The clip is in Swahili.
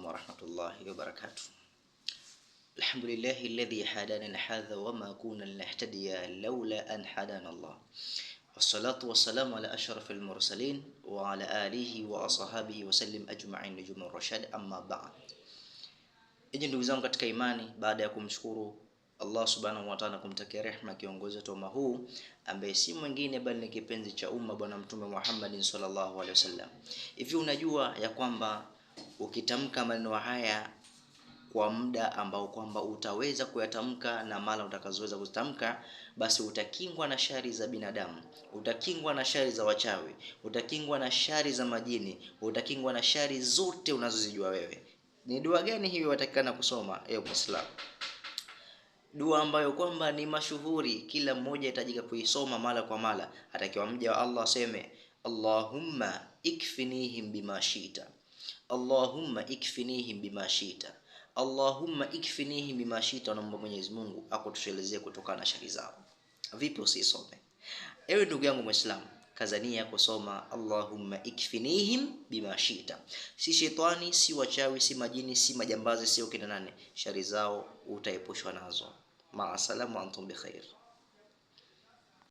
عليكم ورحمة الله وبركاته. الحمد لله الذي هدانا لهذا وما كنا لنهتدي لولا أن هدانا الله. والصلاة والسلام على أشرف المرسلين وعلى آله وأصحابه وسلم أجمعين نجوم الرشاد أما بعد. Ndugu zangu katika imani, baada ya kumshukuru Allah subhanahu wa ta'ala, kumtakia rehema kiongozi wetu huu ambaye si mwingine bali ni kipenzi cha umma, bwana mtume Muhammad sallallahu alaihi wasallam. Hivi unajua ya kwamba ukitamka maneno haya kwa muda ambao kwamba utaweza kuyatamka na mara utakazoweza kutamka, basi utakingwa na shari za binadamu, utakingwa na shari za wachawi, utakingwa na shari za majini, utakingwa na shari zote unazozijua wewe. Ni dua gani hiyo watakana kusoma Muislamu? Dua ambayo kwamba ni mashuhuri, kila mmoja atajika kuisoma mara kwa mara. Atakiwa mja wa Allah aseme Allahumma ikfinihim bima shita, Allahumma ikfinihim bima shita, Allahumma ikfinihim bima shita. Naomba Mwenyezi Mungu akutoshelezee kutokana na shari zao. Vipi usisome? Ewe ndugu yangu Muislamu, kazania kusoma Allahumma ikfinihim bima shita. Si shetani, si wachawi, si majini, si majambazi, si kina nane, shari zao utaepushwa nazo. Maasalamu, antum bikhair.